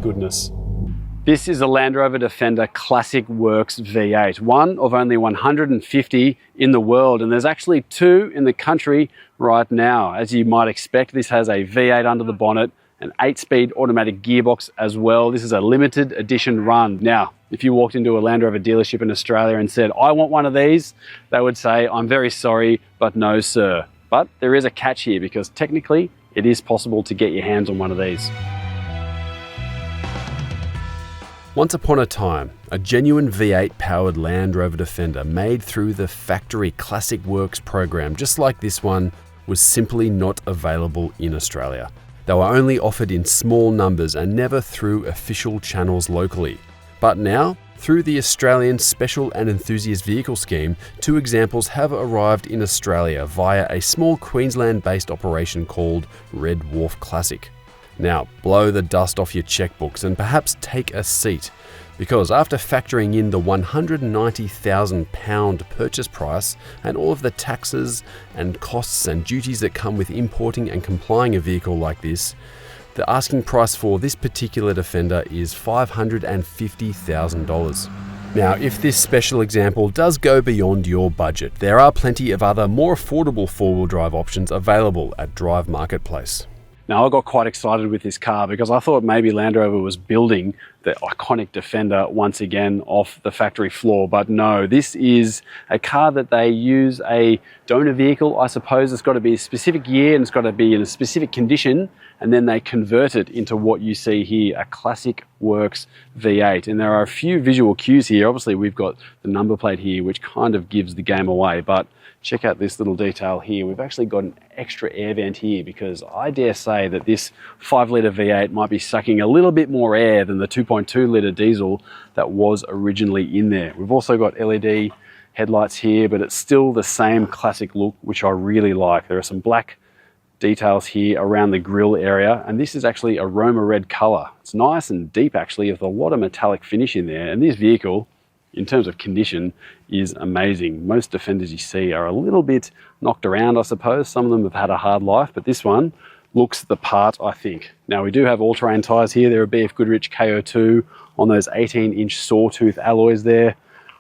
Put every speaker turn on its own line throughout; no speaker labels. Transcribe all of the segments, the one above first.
goodness. This is a Land Rover Defender Classic Works V8, one of only 150 in the world, and there's actually two in the country right now. As you might expect, this has a V8 under the bonnet, an 8-speed automatic gearbox as well. This is a limited edition run. Now, if you walked into a Land Rover dealership in Australia and said, I want one of these, they would say, I'm very sorry, but no, sir. But there is a catch here because technically it is possible to get your hands on one of these. Once upon a time, a genuine V8 powered Land Rover Defender made through the factory Classic Works program, just like this one, was simply not available in Australia. They were only offered in small numbers and never through official channels locally. But now, through the Australian Special and Enthusiast Vehicle Scheme, two examples have arrived in Australia via a small Queensland-based operation called Red Dwarf Classic. Now, blow the dust off your checkbooks and perhaps take a seat, because after factoring in the £190,000 purchase price and all of the taxes and costs and duties that come with importing and complying a vehicle like this, the asking price for this particular Defender is $550,000. Now, if this special example does go beyond your budget, there are plenty of other more affordable four-wheel drive options available at Drive Marketplace. Now, I got quite excited with this car because I thought maybe Land Rover was building the iconic Defender once again off the factory floor, but no, this is a car that they use a donor vehicle, I suppose. It's got to be a specific year and it's got to be in a specific condition, and then they convert it into what you see here, a Classic Works V8. And there are a few visual cues here. Obviously, we've got the number plate here, which kind of gives the game away, but check out this little detail here. We've actually got an extra air vent here because I dare say that this 5-litre V8 might be sucking a little bit more air than the 2.2-litre diesel that was originally in there. We've also got LED headlights here, but it's still the same classic look, which I really like. There are some black details here around the grille area, and this is actually a Roma red colour. It's nice and deep actually, with a lot of metallic finish in there, and this vehicle, in terms of condition, is amazing. Most Defenders you see are a little bit knocked around, I suppose. Some of them have had a hard life, but this one looks the part, I think. Now, we do have all-terrain tyres here. They're a BF Goodrich KO2 on those 18-inch sawtooth alloys there.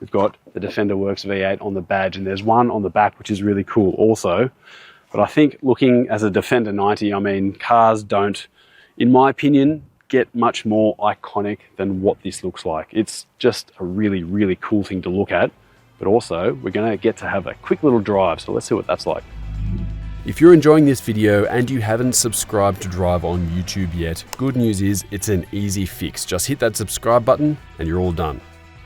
We've got the Defender Works V8 on the badge, and there's one on the back, which is really cool also. But I think looking as a Defender 90, I mean, cars don't, in my opinion, get much more iconic than what this looks like. It's just a really, really cool thing to look at, but also we're gonna get to have a quick little drive, so let's see what that's like. If you're enjoying this video and you haven't subscribed to Drive on YouTube yet, good news is it's an easy fix. Just hit that subscribe button and you're all done.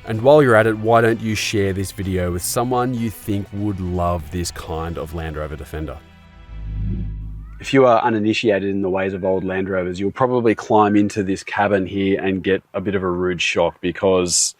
And while you're at it, why don't you share this video with someone you think would love this kind of Land Rover Defender? If you are uninitiated in the ways of old Land Rovers, you'll probably climb into this cabin here and get a bit of a rude shock because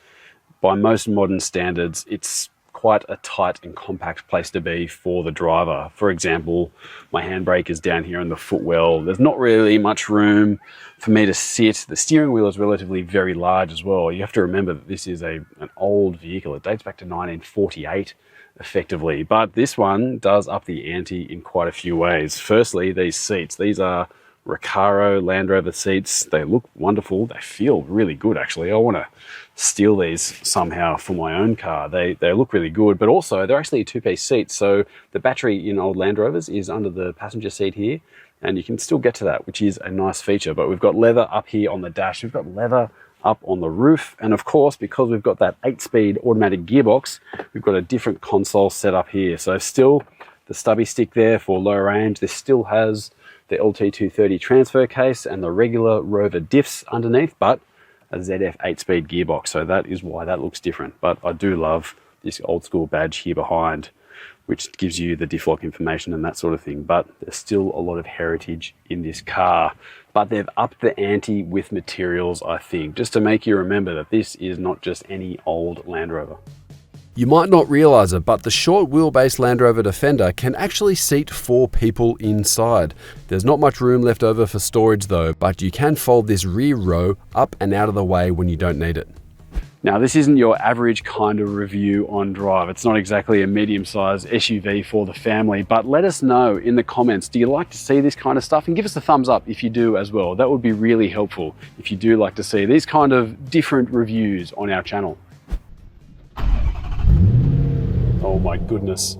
by most modern standards, it's quite a tight and compact place to be for the driver. For example, my handbrake is down here in the footwell. There's not really much room for me to sit. The steering wheel is relatively very large as well. You have to remember that this is an old vehicle. It dates back to 1948. Effectively, but this one does up the ante in quite a few ways. Firstly, these seats. These are Recaro Land Rover seats. They look wonderful. They feel really good, actually. I want to steal these somehow for my own car. They look really good, but also they're actually a two-piece seat. So the battery in old Land Rovers is under the passenger seat here, and you can still get to that, which is a nice feature. But we've got leather up here on the dash. We've got leather up on the roof, and of course, because we've got that 8-speed automatic gearbox, we've got a different console set up here. So still the stubby stick there for low range. This still has the LT230 transfer case and the regular Rover diffs underneath, but a ZF 8-speed gearbox. So that is why that looks different. But I do love this old school badge here behind, which gives you the diff lock information and that sort of thing. But there's still a lot of heritage in this car. But they've upped the ante with materials, I think, just to make you remember that this is not just any old Land Rover. You might not realize it, but the short wheelbase Land Rover Defender can actually seat 4 people inside. There's not much room left over for storage though, but you can fold this rear row up and out of the way when you don't need it. Now, this isn't your average kind of review on drive. It's not exactly a medium-sized SUV for the family, but let us know in the comments, do you like to see this kind of stuff? And give us a thumbs up if you do as well. That would be really helpful if you do like to see these kind of different reviews on our channel. Oh my goodness.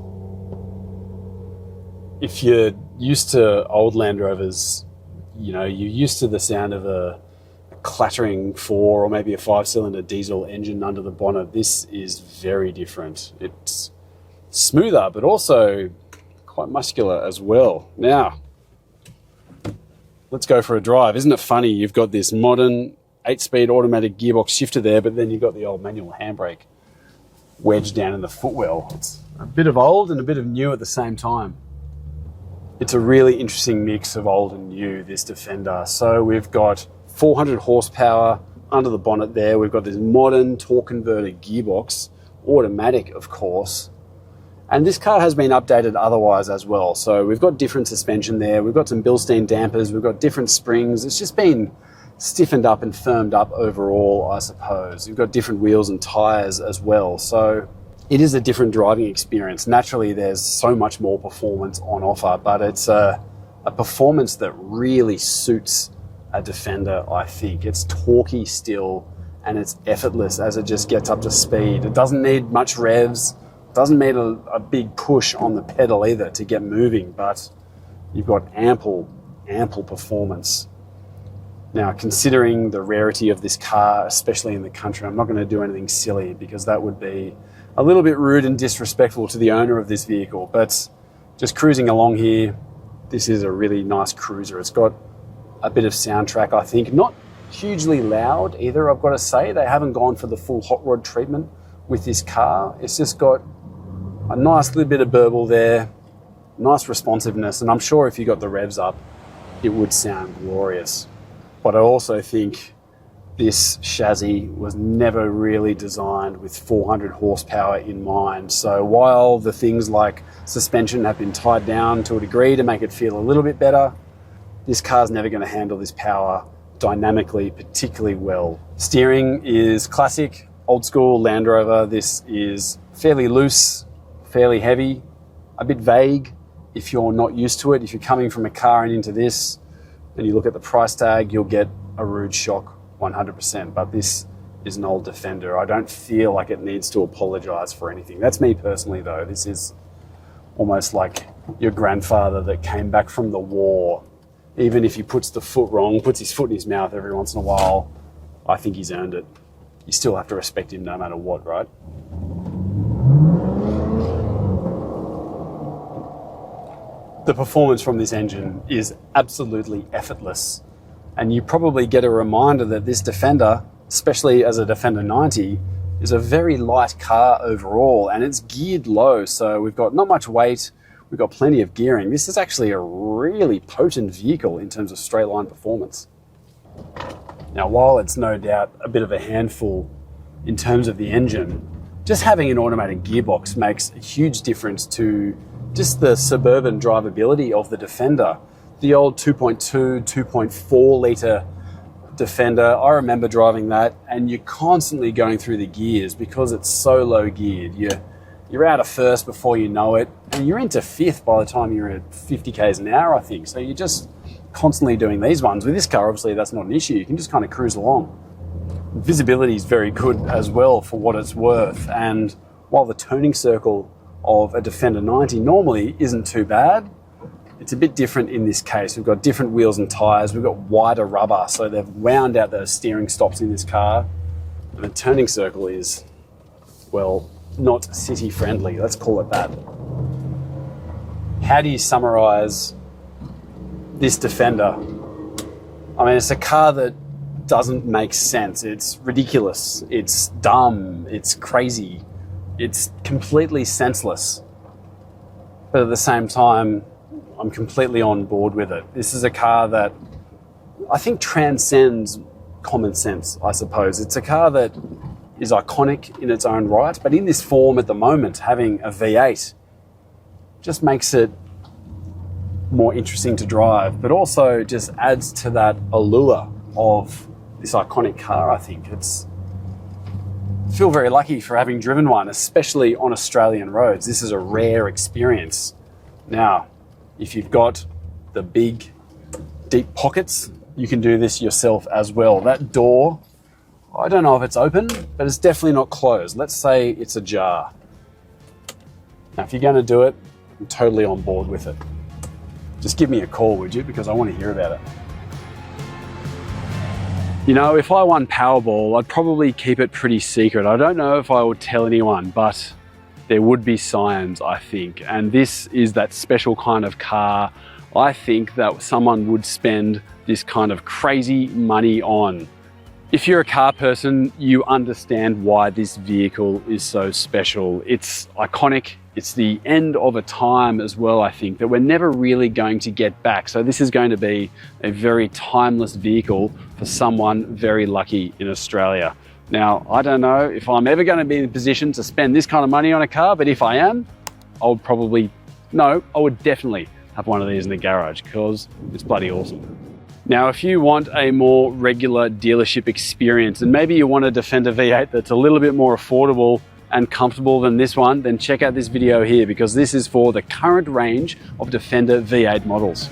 If you're used to old Land Rovers, you know, you're used to the sound of a clattering 4 or maybe a 5-cylinder diesel engine under the bonnet. This is very different. It's smoother, but also quite muscular as well. Now, let's go for a drive. Isn't it funny? You've got this modern 8-speed automatic gearbox shifter there, but then you've got the old manual handbrake wedged down in the footwell. It's a bit of old and a bit of new at the same time. It's a really interesting mix of old and new, this Defender. So we've got 400 horsepower under the bonnet there. We've got this modern torque converter gearbox, automatic of course. And this car has been updated otherwise as well. So we've got different suspension there. We've got some Bilstein dampers. We've got different springs. It's just been stiffened up and firmed up overall, I suppose. You've got different wheels and tires as well. So it is a different driving experience. Naturally, there's so much more performance on offer, but it's a performance that really suits a Defender, I think. It's torquey still, and it's effortless as it just gets up to speed. It doesn't need much revs, doesn't need a big push on the pedal either to get moving, but you've got ample performance. Now, considering the rarity of this car, especially in the country, I'm not going to do anything silly because that would be a little bit rude and disrespectful to the owner of this vehicle. But just cruising along here, this is a really nice cruiser. It's got a bit of soundtrack, I think. Not hugely loud either, I've got to say. They haven't gone for the full hot rod treatment with this car. It's just got a nice little bit of burble there, nice responsiveness, and I'm sure if you got the revs up, it would sound glorious. But I also think this chassis was never really designed with 400 horsepower in mind. So while the things like suspension have been tied down to a degree to make it feel a little bit better, this car's never going to handle this power dynamically particularly well. Steering is classic, old school Land Rover. This is fairly loose, fairly heavy, a bit vague if you're not used to it. If you're coming from a car and into this, and you look at the price tag, you'll get a rude shock 100%. But this is an old Defender. I don't feel like it needs to apologize for anything. That's me personally though. This is almost like your grandfather that came back from the war. Even if he puts the foot wrong, puts his foot in his mouth every once in a while, I think he's earned it. You still have to respect him no matter what, right? The performance from this engine is absolutely effortless. And you probably get a reminder that this Defender, especially as a Defender 90, is a very light car overall, and it's geared low. So we've got not much weight. We've got plenty of gearing. This is actually a really potent vehicle in terms of straight line performance. Now, while it's no doubt a bit of a handful in terms of the engine, just having an automatic gearbox makes a huge difference to just the suburban drivability of the Defender. The old 2.2, 2.4 litre Defender, I remember driving that, and you're constantly going through the gears because it's so low geared. You're out of first before you know it, and you're into fifth by the time you're at 50 k's an hour, I think. So you're just constantly doing these ones. With this car, obviously, that's not an issue. You can just kind of cruise along. Visibility is very good as well for what it's worth. And while the turning circle of a Defender 90 normally isn't too bad, it's a bit different in this case. We've got different wheels and tyres. We've got wider rubber, so they've wound out the steering stops in this car. And the turning circle is, well, not city friendly, let's call it that. How do you summarize this Defender? I mean, it's a car that doesn't make sense. It's ridiculous, it's dumb, it's crazy, it's completely senseless. But at the same time, I'm completely on board with it. This is a car that I think transcends common sense, I suppose. It's a car that is iconic in its own right, but in this form at the moment, having a V8 just makes it more interesting to drive, but also just adds to that allure of this iconic car, I think. I feel very lucky for having driven one, especially on Australian roads. This is a rare experience. Now, if you've got the big, deep pockets, you can do this yourself as well. That door, I don't know if it's open, but it's definitely not closed. Let's say it's ajar. Now, if you're going to do it, I'm totally on board with it. Just give me a call, would you? Because I want to hear about it. You know, if I won Powerball, I'd probably keep it pretty secret. I don't know if I would tell anyone, but there would be signs, I think. And this is that special kind of car I think that someone would spend this kind of crazy money on. If you're a car person, you understand why this vehicle is so special. It's iconic. It's the end of a time as well, I think, that we're never really going to get back. So this is going to be a very timeless vehicle for someone very lucky in Australia. Now, I don't know if I'm ever going to be in a position to spend this kind of money on a car, but if I am, I would definitely have one of these in the garage because it's bloody awesome. Now, if you want a more regular dealership experience and maybe you want a Defender V8 that's a little bit more affordable and comfortable than this one, then check out this video here because this is for the current range of Defender V8 models.